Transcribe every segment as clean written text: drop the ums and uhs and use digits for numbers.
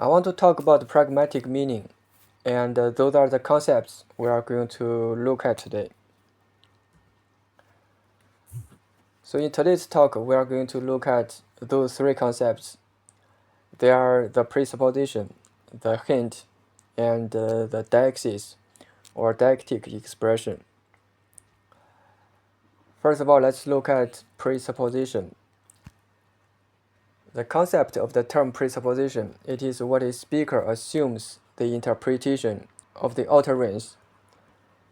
I want to talk about the pragmatic meaning, and those are the concepts we are going to look at today. So in today's talk, we are going to look at those three concepts. They are the presupposition, the hint, and the deixis, or diectic expression. First of all, let's look at presupposition. The concept of the term presupposition, it is what a speaker assumes the interpretation of the utterance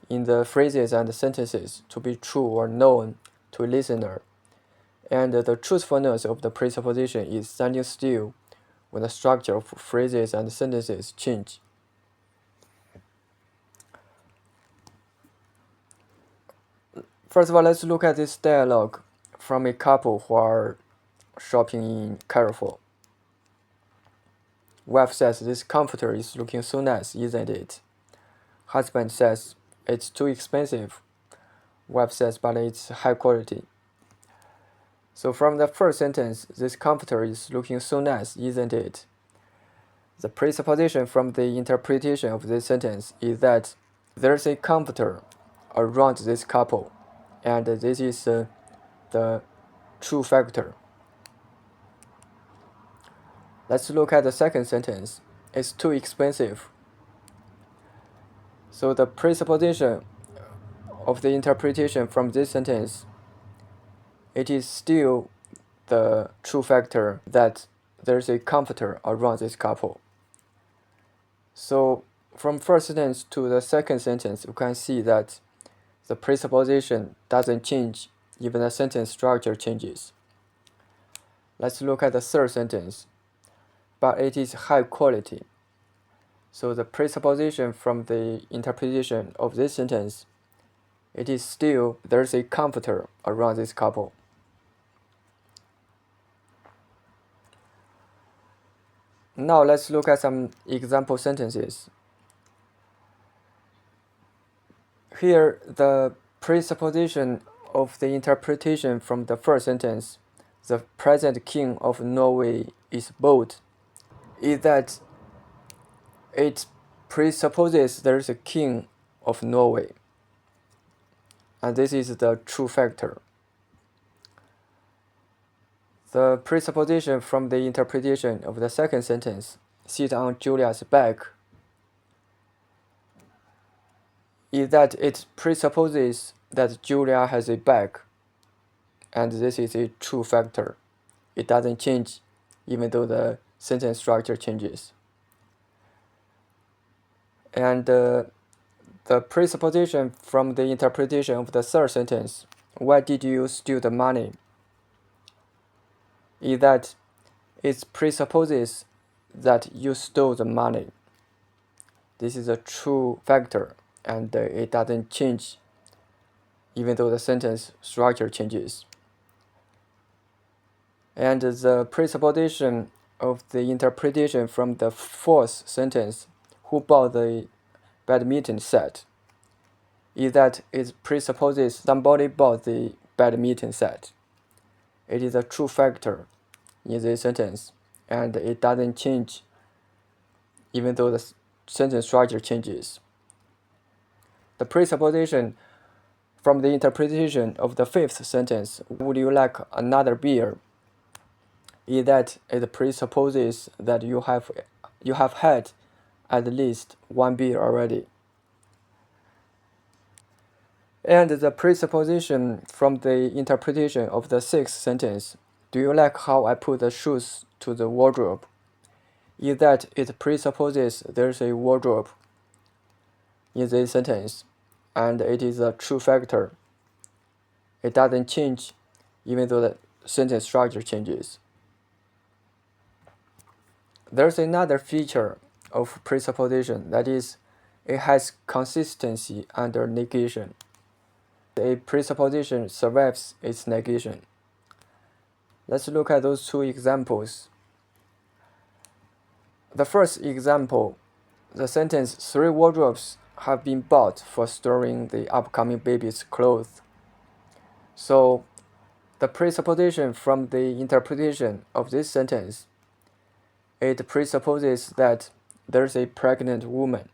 in the phrases and sentences to be true or known to a listener, and the truthfulness of the presupposition is standing still when the structure of phrases and sentences change. First of all, let's look at this dialogue from a couple who are shopping in Carrefour. Wife says, "This comforter is looking so nice, isn't it?" Husband says, "It's too expensive." Wife says, "But it's high quality." So from the first sentence, "This comforter is looking so nice, isn't it?" The presupposition from the interpretation of this sentence is that there's a comforter around this couple, and this is the true factor. Let's look at the second sentence. "It's too expensive." So the presupposition of the interpretation from this sentence, it is still the true factor that there's a comforter around this couple. So from first sentence to the second sentence, you can see that the presupposition doesn't change, even the sentence structure changes. Let's look at the third sentence. "But it is high quality." So the presupposition from the interpretation of this sentence, it is still there's a comforter around this couple. Now let's look at some example sentences. Here, the presupposition of the interpretation from the first sentence, "The present king of Norway is bold," is that it presupposes there's a king of Norway, and this is the true factor. The presupposition from the interpretation of the second sentence, "Sit on Julia's back," is that it presupposes that Julia has a bag, and this is a true factor. It doesn't change even though the sentence structure changes. And the presupposition from the interpretation of the third sentence, "Why did you steal the money?" is that it presupposes that you stole the money. This is a true factor, and it doesn't change even though the sentence structure changes. And the presupposition of the interpretation from the fourth sentence, "Who bought the badminton set?" is that it presupposes somebody bought the badminton set. It is a true factor in this sentence, and it doesn't change even though the sentence structure changes. The presupposition from the interpretation of the fifth sentence, "Would you like another beer?" is that it presupposes that you have had at least one beer already. And the presupposition from the interpretation of the sixth sentence, "Do you like how I put the shoes to the wardrobe?" is that it presupposes there's a wardrobe in this sentence, and it is a true factor. It doesn't change even though the sentence structure changes. There's another feature of presupposition, that is, it has consistency under negation. A presupposition survives its negation. Let's look at those two examples. The first example, the sentence, "3 wardrobes have been bought for storing the upcoming baby's clothes." So the presupposition from the interpretation of this sentence, it presupposes that there's a pregnant woman.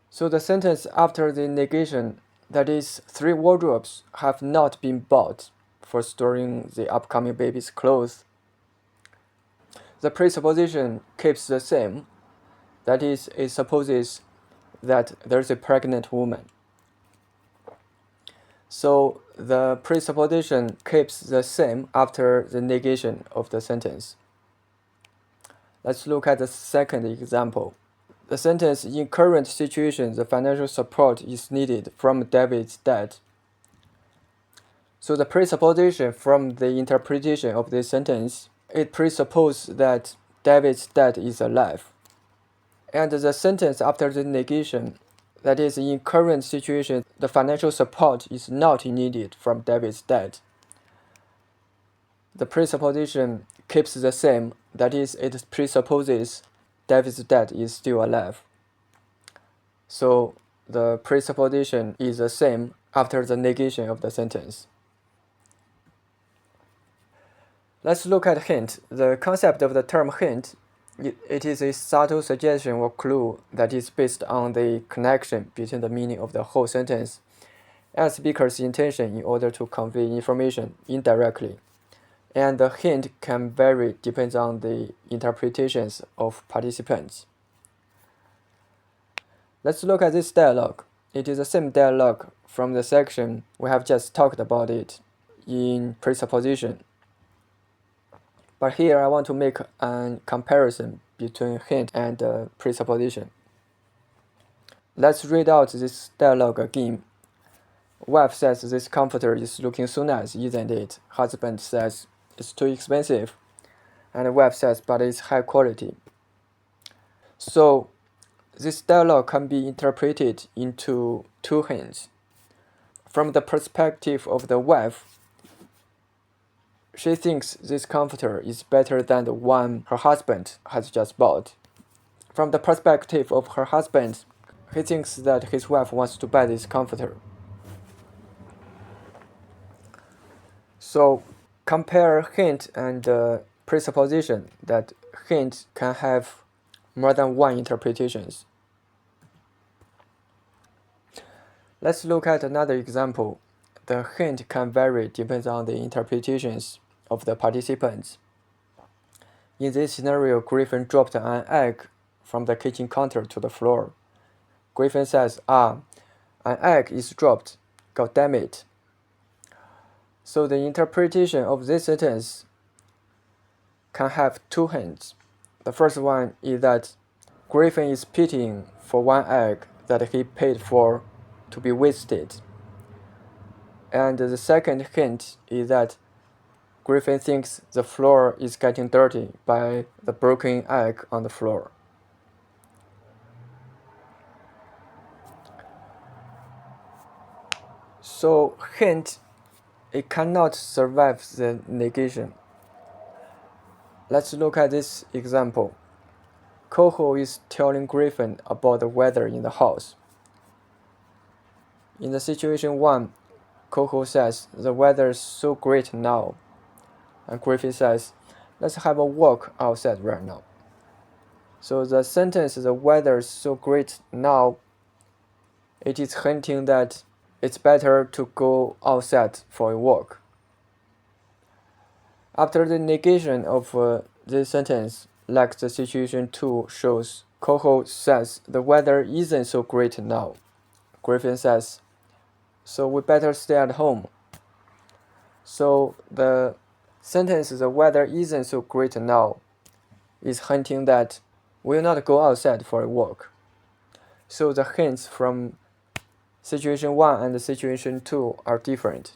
So the sentence after the negation, that is, 3 wardrobes have not been bought for storing the upcoming baby's clothes. The presupposition keeps the same, that is, it supposes that there's a pregnant woman. So the presupposition keeps the same after the negation of the sentence. Let's look at the second example. The sentence, in current situation, the financial support is needed from David's dad. So the presupposition from the interpretation of this sentence, it presupposes that David's dad is alive. And the sentence after the negation, that is, in current situation, the financial support is not needed from David's dad. The presupposition keeps the same, that is, it presupposes David's dad is still alive. So the presupposition is the same after the negation of the sentence. Let's look at hint. The concept of the term hint, it is a subtle suggestion or clue that is based on the connection between the meaning of the whole sentence and speaker's intention in order to convey information indirectly. And the hint can vary depends on the interpretations of participants. Let's look at this dialogue. It is the same dialogue from the section we have just talked about it in presupposition. But here I want to make a comparison between hint and presupposition. Let's read out this dialogue again. Wife says this comforter is looking so nice, isn't it? Husband says it's too expensive. And wife says, but it's high quality. So this dialogue can be interpreted into 2 hints. From the perspective of the wife, she thinks this comforter is better than the one her husband has just bought. From the perspective of her husband, he thinks that his wife wants to buy this comforter. So compare hint and presupposition, that hint can have more than one interpretations. Let's look at another example. The hint can vary depends on the interpretations of the participants. In this scenario, Griffin dropped an egg from the kitchen counter to the floor. Griffin says, an egg is dropped. God damn it. So the interpretation of this sentence can have 2 hints. The first one is that Griffin is pitying for one egg that he paid for to be wasted. And the second hint is that Griffin thinks the floor is getting dirty by the broken egg on the floor. So hint, it cannot survive the negation. Let's look at this example. Coho is telling Griffin about the weather in the house. In the situation 1, Coho says, the weather is so great now. And Griffin says, let's have a walk outside right now. So the sentence, the weather is so great now, it is hinting that it's better to go outside for a walk. After the negation of this sentence, like the situation 2 shows, Coho says the weather isn't so great now. Griffin says, so we better stay at home. So the sentence, the weather isn't so great now, is hinting that we will not go outside for a walk. So the hints from situation 1 and situation 2 are different.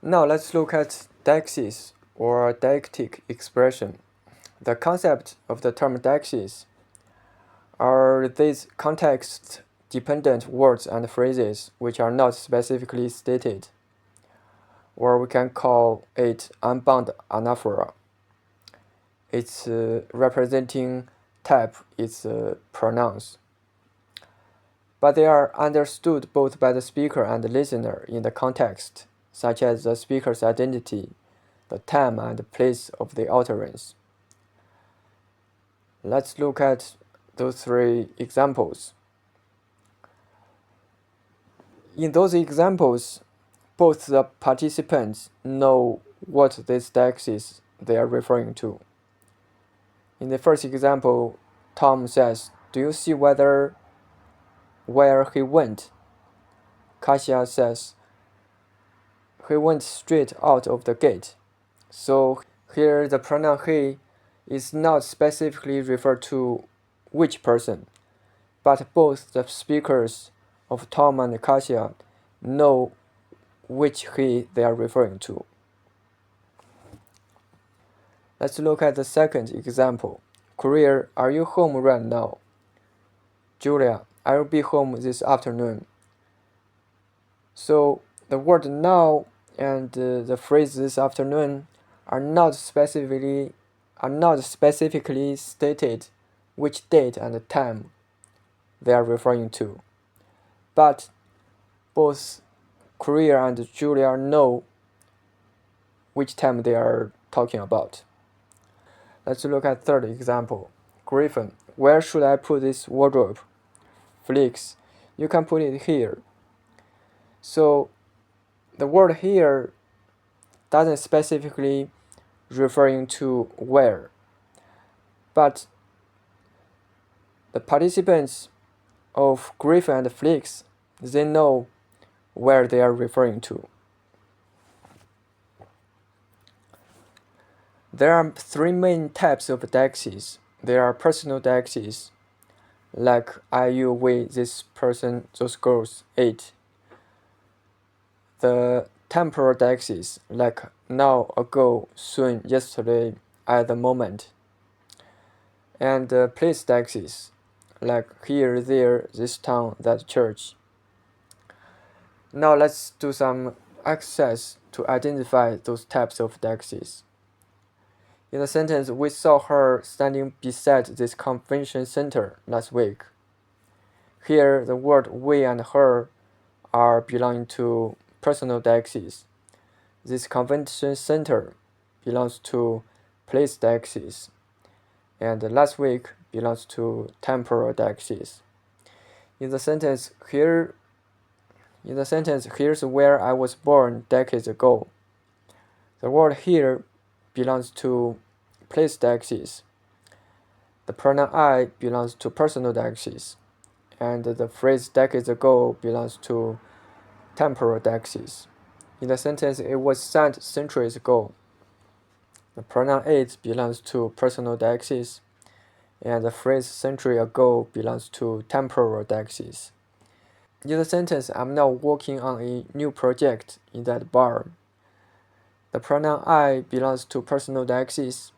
Now let's look at Deixis or Diectic expression. The concept of the term Deixis are these context-dependent words and phrases which are not specifically stated, or we can call it unbound anaphora. Its representing type is pronouns, but they are understood both by the speaker and the listener in the context such as the speaker's identity, the time and place of the utterance. Let's look at those three examples. In those examples, both the participants know what this Deixis they are referring to. In the first example, Tom says, "Do you see where he went?" Kasia says, "He went straight out of the gate." So here the pronoun he is not specifically referred to which person, but both the speakers of Tom and Kasia know which he they are referring to. Let's look at the second example. Courier, are you home right now? Julia, I will be home this afternoon. So the word now and the phrase this afternoon are not specifically stated which date and time they are referring to. But both Courier and Julia know which time they are talking about. Let's look at third example. Griffin, where should I put this wardrobe? Felix, you can put it here. So the word here doesn't specifically referring to where, but the participants of Griffin and Felix, they know where they are referring to. There are three main types of Deixis. There are personal Deixis, like I, you, we, this person, those girls, it. The temporal Deixis, like now, ago, soon, yesterday, at the moment. And the place Deixis, like here, there, this town, that church. Now let's do some exercise to identify those types of Deixis. In the sentence, we saw her standing beside this convention center last week. Here, the word we and her are belonging to personal Deixis. This convention center belongs to place Deixis, and last week belongs to temporal Deixis. In the sentence, here's where I was born decades ago. The word here belongs to place Deixis. The pronoun I belongs to personal Deixis, and the phrase decades ago belongs to temporal Deixis. In the sentence, it was sent centuries ago. The pronoun it belongs to personal Deixis, and the phrase century ago belongs to temporal Deixis. In the sentence, I'm now working on a new project in that bar. The pronoun I belongs to personal Deixis.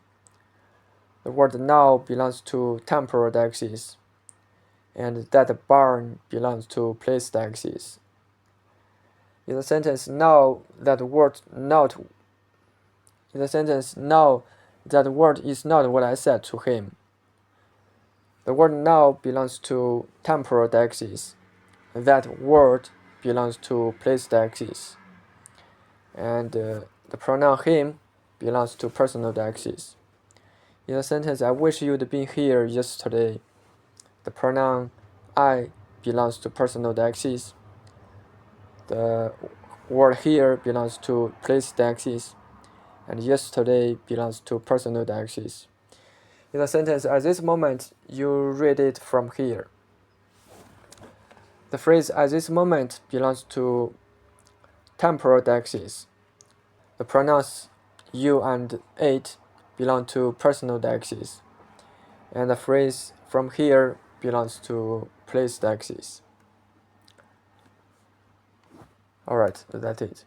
The word now belongs to temporal Deixis, and that barn belongs to place Deixis. In the sentence, now that word is not what I said to him. The word now belongs to temporal Deixis. That word belongs to place Deixis. And the pronoun him belongs to personal Deixis. In the sentence, I wish you'd been here yesterday. The pronoun I belongs to personal Deixis. The word here belongs to place Deixis, and yesterday belongs to personal Deixis. In the sentence, at this moment, you read it from here. The phrase at this moment belongs to temporal Deixis. The pronouns you and it belong to personal Deixis, and the phrase from here belongs to place Deixis. Alright, that's it.